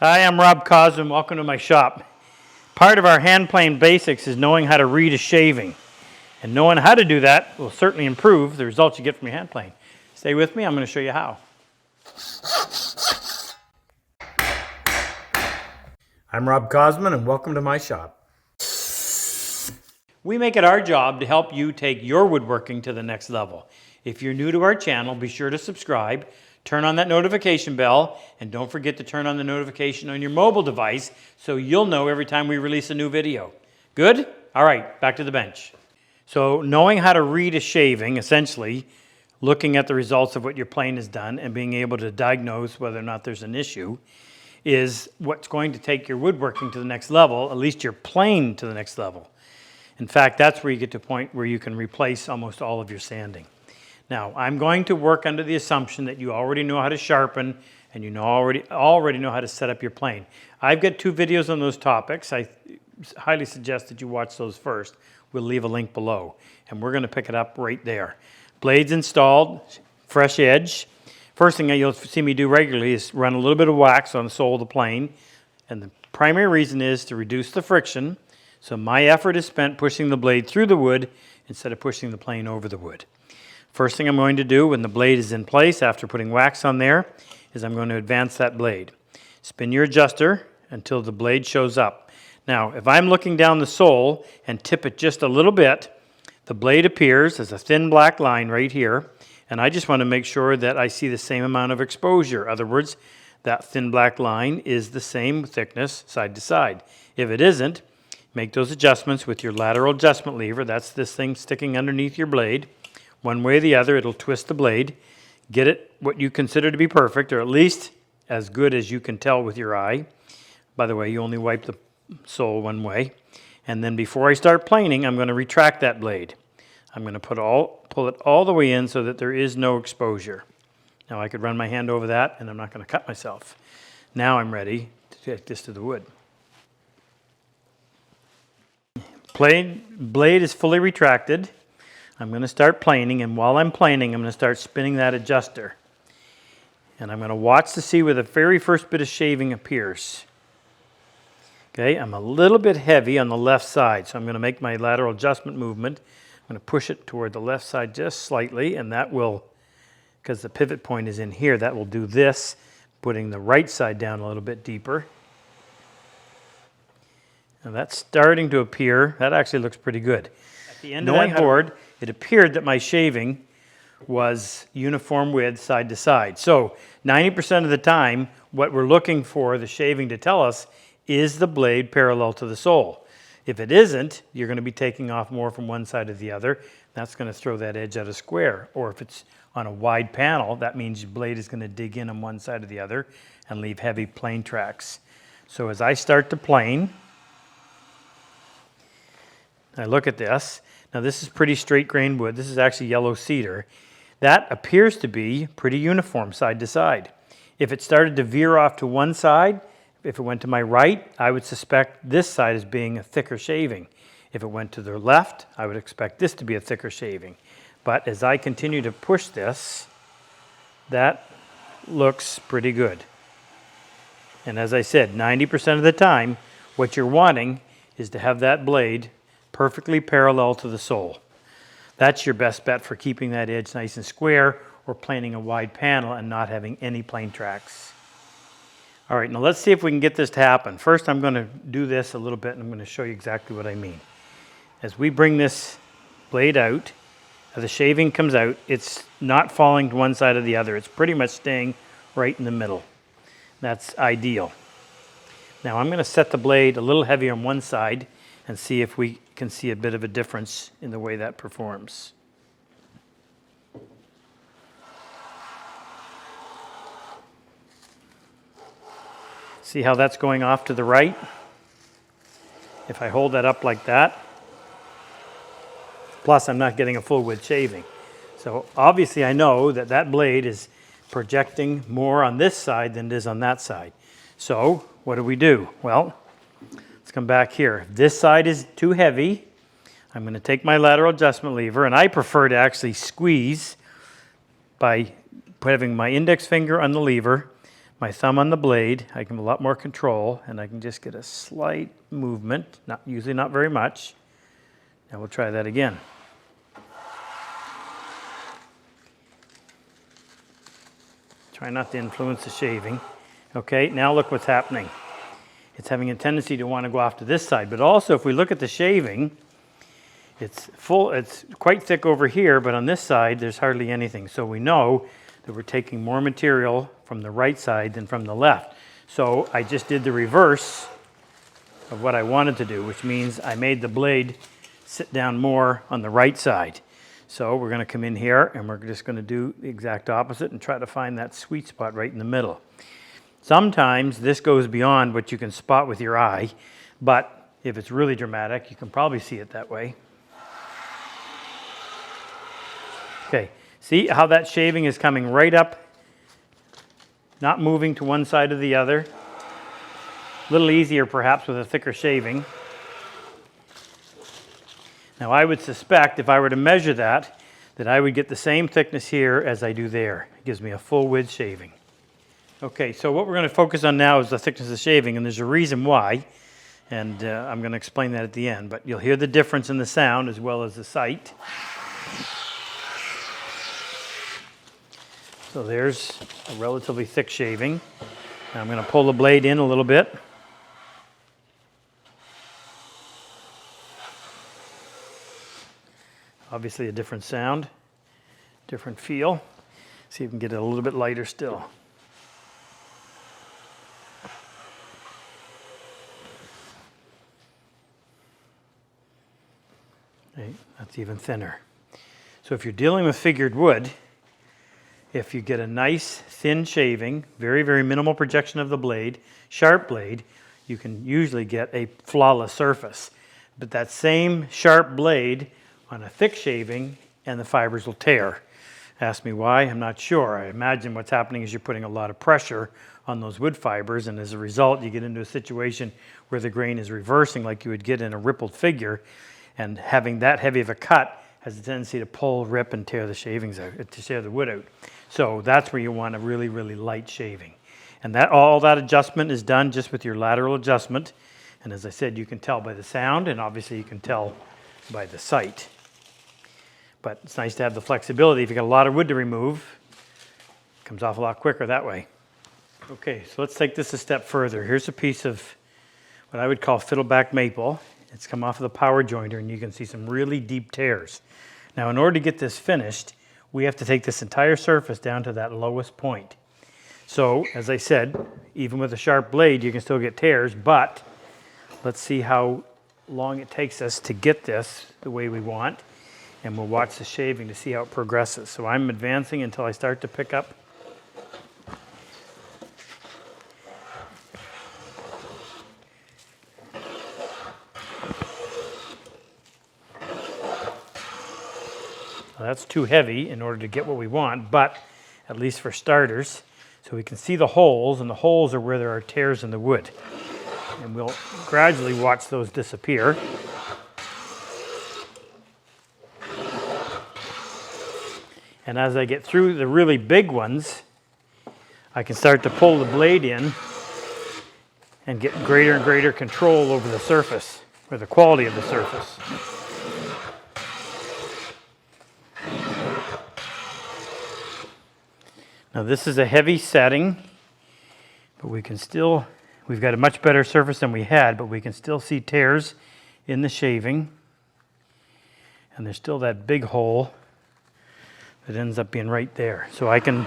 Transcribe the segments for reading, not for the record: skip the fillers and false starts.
Hi, I'm Rob Cosman. Welcome to my shop. Part of our hand plane basics is knowing how to read a shaving. And knowing how to do that will certainly improve the results you get from your hand plane. Stay with me, I'm going to show you how. I'm Rob Cosman and welcome to my shop. We make it our job to help you take your woodworking to the next level. If you're new to our channel, be sure to subscribe, turn on that notification bell, and don't forget to turn on the notification on your mobile device so you'll know every time we release a new video. Good? All right, back to the bench. So knowing how to read a shaving, essentially, looking at the results of what your plane has done and being able to diagnose whether or not there's an issue, is what's going to take your woodworking to the next level, at least your plane to the next level. In fact, that's where you get to a point where you can replace almost all of your sanding. Now, I'm going to work under the assumption that you already know how to sharpen and you already know how to set up your plane. I've got 2 videos on those topics. I highly suggest that you watch those first. We'll leave a link below, and we're going to pick it up right there. Blades installed, fresh edge. First thing that you'll see me do regularly is run a little bit of wax on the sole of the plane, and the primary reason is to reduce the friction, so my effort is spent pushing the blade through the wood instead of pushing the plane over the wood. First thing I'm going to do when the blade is in place after putting wax on there is I'm going to advance that blade. Spin your adjuster until the blade shows up. Now, if I'm looking down the sole and tip it just a little bit, the blade appears as a thin black line right here, and I just want to make sure that I see the same amount of exposure. In other words, that thin black line is the same thickness side to side. If it isn't, make those adjustments with your lateral adjustment lever. That's this thing sticking underneath your blade. One way or the other, it'll twist the blade. Get it what you consider to be perfect, or at least as good as you can tell with your eye. By the way, you only wipe the sole one way. And then before I start planing, I'm going to retract that blade. I'm going to pull it all the way in so that there is no exposure. Now I could run my hand over that, and I'm not going to cut myself. Now I'm ready to take this to the wood. Blade is fully retracted. I'm going to start planing, and while I'm planing, I'm going to start spinning that adjuster. And I'm going to watch to see where the very first bit of shaving appears. Okay, I'm a little bit heavy on the left side, so I'm going to make my lateral adjustment movement. I'm going to push it toward the left side just slightly, and that will, because the pivot point is in here, that will do this, putting the right side down a little bit deeper. And that's starting to appear. That actually looks pretty good. At the end of that board, it appeared that my shaving was uniform width side to side. So 90% of the time, what we're looking for the shaving to tell us is the blade parallel to the sole. If it isn't, you're going to be taking off more from one side or the other. That's going to throw that edge out of square. Or if it's on a wide panel, that means your blade is going to dig in on one side or the other and leave heavy plane tracks. So as I start to plane, I look at this. Now this is pretty straight grain wood. This is actually yellow cedar. That appears to be pretty uniform side to side. If it started to veer off to one side, if it went to my right, I would suspect this side as being a thicker shaving. If it went to the left, I would expect this to be a thicker shaving. But as I continue to push this, that looks pretty good. And as I said, 90% of the time, what you're wanting is to have that blade perfectly parallel to the sole. That's your best bet for keeping that edge nice and square or planing a wide panel and not having any plane tracks. All right, now let's see if we can get this to happen. First, I'm going to do this a little bit, and I'm going to show you exactly what I mean. As we bring this blade out, as the shaving comes out, it's not falling to one side or the other. It's pretty much staying right in the middle. That's ideal. Now I'm going to set the blade a little heavier on one side and see if we can see a bit of a difference in the way that performs. See how that's going off to the right? If I hold that up like that, plus I'm not getting a full width shaving. So obviously I know that that blade is projecting more on this side than it is on that side. So what do? Well, let's come back here. If this side is too heavy, I'm going to take my lateral adjustment lever, and I prefer to actually squeeze by having my index finger on the lever, my thumb on the blade, I can have a lot more control, and I can just get a slight movement, usually not very much. Now we'll try that again. Try not to influence the shaving. Okay, now look what's happening. It's having a tendency to want to go off to this side, but also if we look at the shaving, it's quite thick over here, but on this side there's hardly anything. So we know that we're taking more material from the right side than from the left. So I just did the reverse of what I wanted to do, which means I made the blade sit down more on the right side. So we're going to come in here and we're just going to do the exact opposite and try to find that sweet spot right in the middle. Sometimes this goes beyond what you can spot with your eye, but if it's really dramatic, you can probably see it that way. Okay, see how that shaving is coming right up, not moving to one side or the other. A little easier perhaps with a thicker shaving. Now I would suspect if I were to measure that I would get the same thickness here as I do there. It gives me a full width shaving. Okay, so what we're going to focus on now is the thickness of the shaving, and there's a reason why, and I'm going to explain that at the end, but you'll hear the difference in the sound as well as the sight. So there's a relatively thick shaving. Now I'm going to pull the blade in a little bit. Obviously a different sound, different feel. See if we can get it a little bit lighter still. Okay, that's even thinner. So if you're dealing with figured wood, if you get a nice thin shaving, very, very minimal projection of the blade, sharp blade, you can usually get a flawless surface. But that same sharp blade on a thick shaving and the fibers will tear. Ask me why, I'm not sure. I imagine what's happening is you're putting a lot of pressure on those wood fibers, and as a result you get into a situation where the grain is reversing like you would get in a rippled figure, and having that heavy of a cut has a tendency to pull, rip, and tear the shavings out, to tear the wood out. So that's where you want a really, really light shaving. And all that adjustment is done just with your lateral adjustment, and as I said, you can tell by the sound, and obviously you can tell by the sight. But it's nice to have the flexibility. If you've got a lot of wood to remove, it comes off a lot quicker that way. Okay, so let's take this a step further. Here's a piece of what I would call fiddleback maple. It's come off of the power jointer, and you can see some really deep tears. Now, in order to get this finished, we have to take this entire surface down to that lowest point. So, as I said, even with a sharp blade, you can still get tears, but let's see how long it takes us to get this the way we want. And we'll watch the shaving to see how it progresses. So I'm advancing until I start to pick up. Well, that's too heavy in order to get what we want, but at least for starters, so we can see the holes, and the holes are where there are tears in the wood. And we'll gradually watch those disappear. And as I get through the really big ones, I can start to pull the blade in and get greater and greater control over the surface, or the quality of the surface. Now this is a heavy setting, but we've got a much better surface than we had, but we can still see tears in the shaving. And there's still that big hole that ends up being right there. So I can,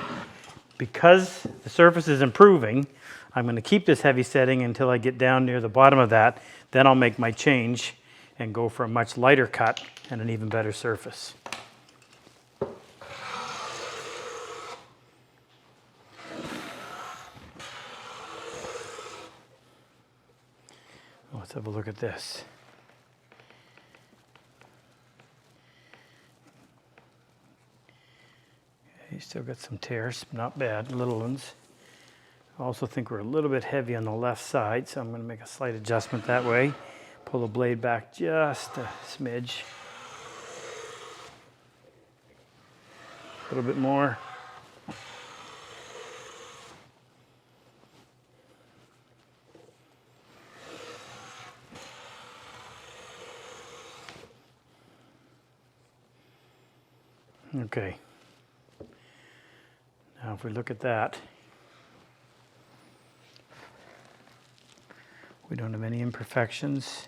because the surface is improving, I'm going to keep this heavy setting until I get down near the bottom of that. Then I'll make my change and go for a much lighter cut and an even better surface. Let's have a look at this. You still got some tears, not bad, little ones. I also think we're a little bit heavy on the left side, so I'm going to make a slight adjustment that way. Pull the blade back just a smidge. A little bit more. Okay. Now if we look at that, we don't have any imperfections.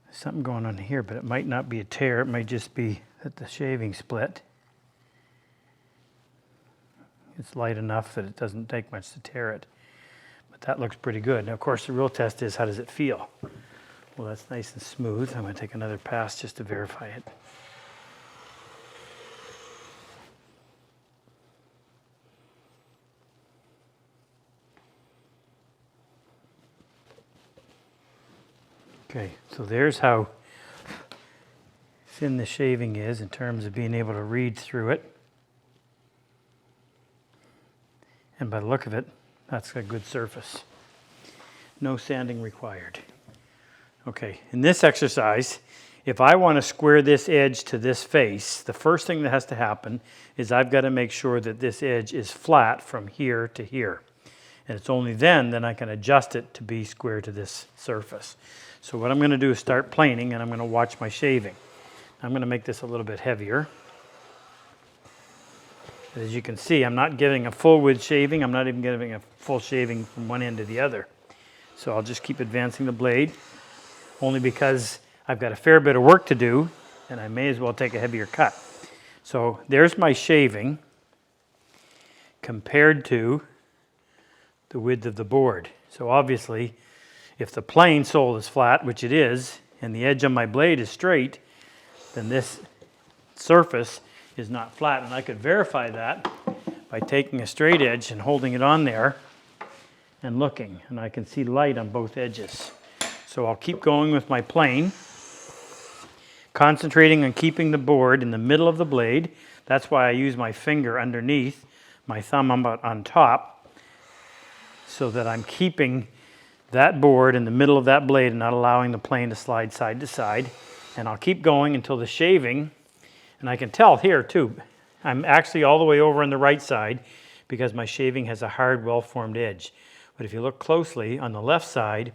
There's something going on here, but it might not be a tear. It might just be that the shaving split. It's light enough that it doesn't take much to tear it. But that looks pretty good. Now, of course, the real test is, how does it feel? Well, that's nice and smooth. I'm going to take another pass just to verify it. Okay, so there's how thin the shaving is in terms of being able to read through it. And by the look of it, that's a good surface. No sanding required. Okay, in this exercise, if I want to square this edge to this face, the first thing that has to happen is I've got to make sure that this edge is flat from here to here. And it's only then I can adjust it to be square to this surface. So what I'm going to do is start planing, and I'm going to watch my shaving. I'm going to make this a little bit heavier. As you can see, I'm not giving a full width shaving. I'm not even giving a full shaving from one end to the other. So I'll just keep advancing the blade, only because I've got a fair bit of work to do, and I may as well take a heavier cut. So there's my shaving compared to the width of the board. So obviously, if the plane sole is flat, which it is, and the edge on my blade is straight, then this surface is not flat. And I could verify that by taking a straight edge and holding it on there and looking. And I can see light on both edges. So I'll keep going with my plane, concentrating on keeping the board in the middle of the blade. That's why I use my finger underneath, my thumb on top, so that I'm keeping that board in the middle of that blade and not allowing the plane to slide side to side. And I'll keep going until the shaving, and I can tell here too, I'm actually all the way over on the right side because my shaving has a hard, well-formed edge. But if you look closely on the left side,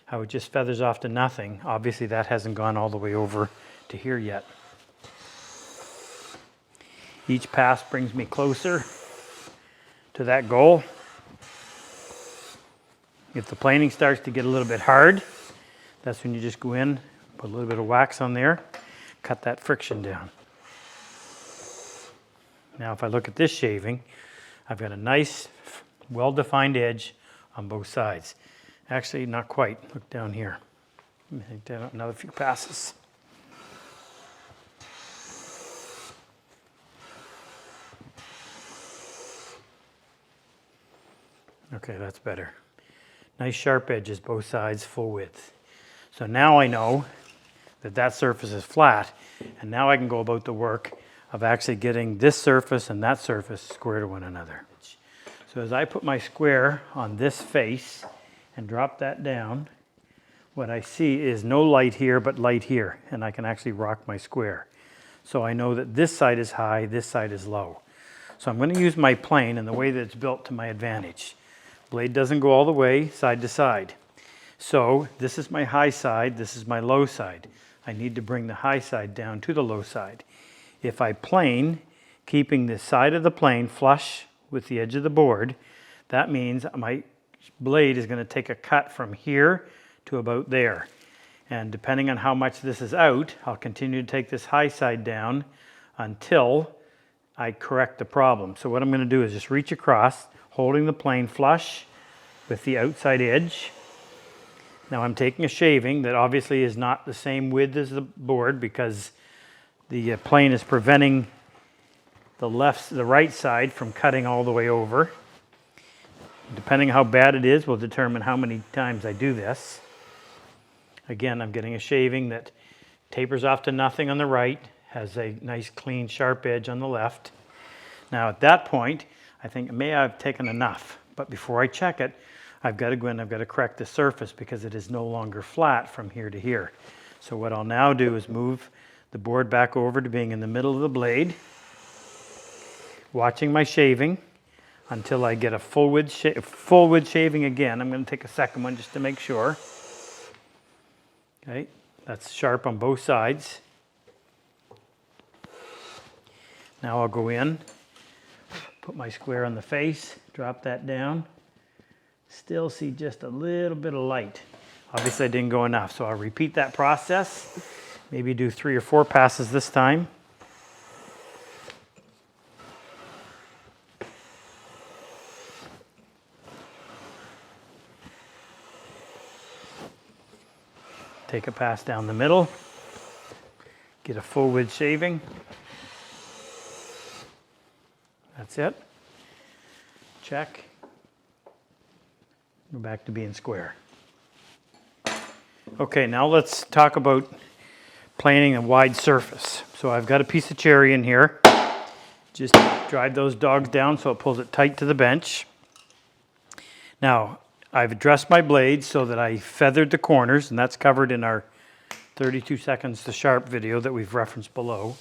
how it just feathers off to nothing, obviously that hasn't gone all the way over to here yet. Each pass brings me closer to that goal. If the planing starts to get a little bit hard, that's when you just go in, put a little bit of wax on there, cut that friction down. Now if I look at this shaving, I've got a nice, well-defined edge on both sides. Actually, not quite. Look down here. Let me take down another few passes. Okay, that's better. Nice sharp edges, both sides, full width. So now I know that that surface is flat, and now I can go about the work of actually getting this surface and that surface square to one another. So as I put my square on this face and drop that down, what I see is no light here but light here, and I can actually rock my square. So I know that this side is high, this side is low. So I'm going to use my plane and the way that it's built to my advantage. Blade doesn't go all the way side to side. So this is my high side, this is my low side. I need to bring the high side down to the low side. If I plane, keeping the side of the plane flush with the edge of the board, that means my blade is going to take a cut from here to about there. And depending on how much this is out, I'll continue to take this high side down until I correct the problem. So what I'm going to do is just reach across, holding the plane flush with the outside edge. Now I'm taking a shaving that obviously is not the same width as the board because the plane is preventing the right side from cutting all the way over. Depending on how bad it is will determine how many times I do this. Again, I'm getting a shaving that tapers off to nothing on the right, has a nice clean sharp edge on the left. Now at that point, I think I may have taken enough, but before I check it, I've got to go in, I've got to correct the surface because it is no longer flat from here to here. So what I'll now do is move the board back over to being in the middle of the blade, watching my shaving until I get a full width shaving again. I'm going to take a second one just to make sure. Okay, that's sharp on both sides. Now I'll go in, put my square on the face, drop that down. Still see just a little bit of light. Obviously I didn't go enough, so I'll repeat that process. Maybe do 3 or 4 passes this time. Take a pass down the middle. Get a full width shaving. That's it. Check. Go back to being square. Okay, now let's talk about planing a wide surface. So I've got a piece of cherry in here. Just drive those dogs down so it pulls it tight to the bench. Now, I've addressed my blade so that I feathered the corners, and that's covered in our 32 seconds to sharp video that we've referenced below.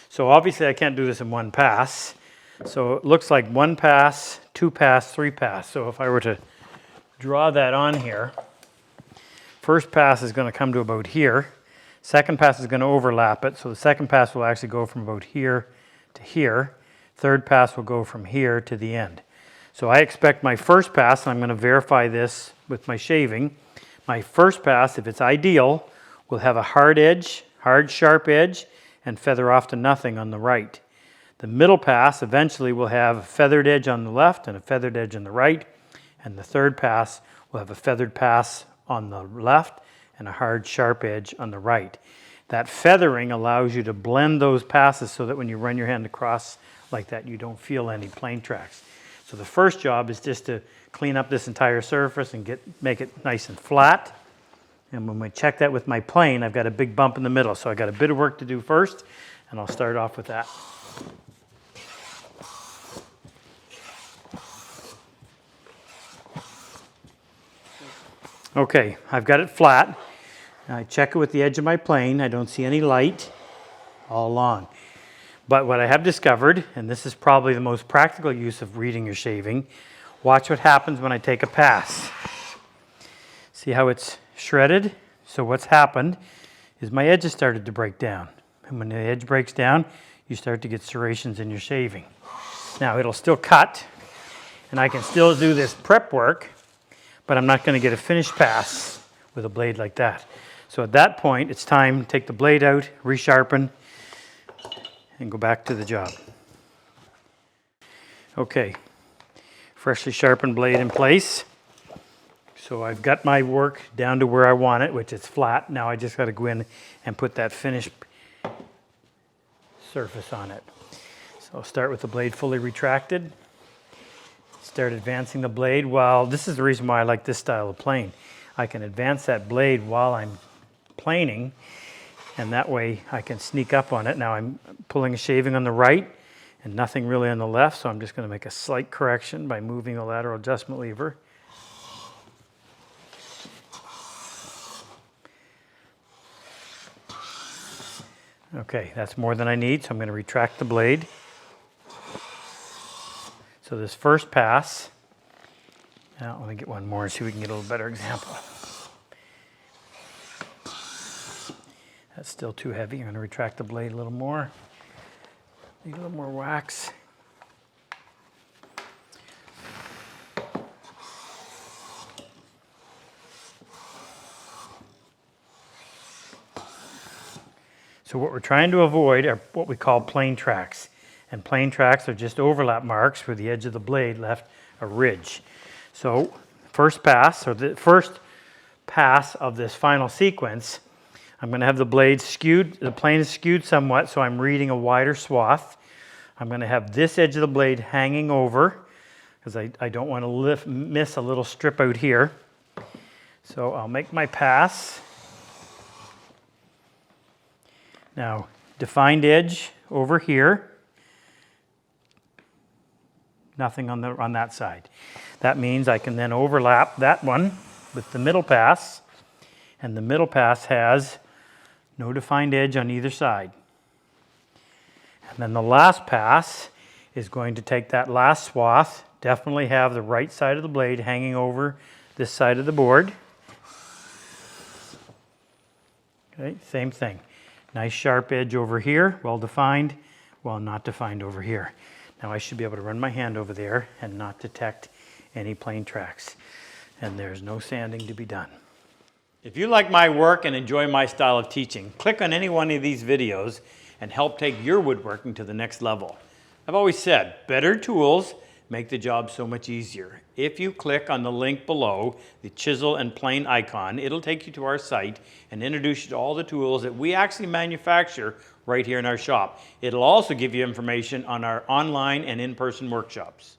So obviously I can't do this in one pass. So it looks like 1 pass, 2 pass, 3 pass. So if I were to draw that on here, first pass is going to come to about here. Second pass is going to overlap it. So the second pass will actually go from about here to here. Third pass will go from here to the end. So I expect my first pass, and I'm going to verify this with my shaving. My first pass, if it's ideal, will have a hard edge, hard sharp edge, and feather off to nothing on the right. The middle pass eventually will have a feathered edge on the left and a feathered edge on the right. And the third pass will have a feathered pass on the left and a hard sharp edge on the right. That feathering allows you to blend those passes so that when you run your hand across like that, you don't feel any plane tracks. So the first job is just to clean up this entire surface and make it nice and flat. And when we check that with my plane, I've got a big bump in the middle. So I've got a bit of work to do first, and I'll start off with that. Okay, I've got it flat. I check it with the edge of my plane. I don't see any light all along. But what I have discovered, and this is probably the most practical use of reading your shaving, watch what happens when I take a pass. See how it's shredded? So what's happened is my edge has started to break down. And when the edge breaks down, you start to get serrations in your shaving. Now it'll still cut, and I can still do this prep work, but I'm not going to get a finished pass with a blade like that. So at that point, it's time to take the blade out, resharpen, and go back to the job. Okay, freshly sharpened blade in place. So I've got my work down to where I want it, which is flat. Now I just got to go in and put that finished surface on it. So I'll start with the blade fully retracted. Start advancing the blade while, this is the reason why I like this style of plane. I can advance that blade while I'm planing, and that way I can sneak up on it. Now I'm pulling a shaving on the right and nothing really on the left, so I'm just going to make a slight correction by moving the lateral adjustment lever. Okay, that's more than I need, so I'm going to retract the blade. So this first pass, now let me get one more and see if we can get a little better example. That's still too heavy. I'm going to retract the blade a little more. Need a little more wax. So what we're trying to avoid are what we call plane tracks. And plane tracks are just overlap marks where the edge of the blade left a ridge. So first pass, or the first pass of this final sequence, I'm going to have the blade skewed, the plane is skewed somewhat, so I'm reading a wider swath. I'm going to have this edge of the blade hanging over, because I don't want to miss a little strip out here. So I'll make my pass. Now, defined edge over here. Nothing on that side. That means I can then overlap that one with the middle pass, and the middle pass has no defined edge on either side. And then the last pass is going to take that last swath, definitely have the right side of the blade hanging over this side of the board. Okay, same thing. Nice sharp edge over here, well defined, well, not to find over here. Now I should be able to run my hand over there and not detect any plane tracks. And there's no sanding to be done. If you like my work and enjoy my style of teaching, click on any one of these videos and help take your woodworking to the next level. I've always said, better tools make the job so much easier. If you click on the link below, the chisel and plane icon, it'll take you to our site and introduce you to all the tools that we actually manufacture right here in our shop. It'll also give you information on our online and in-person workshops.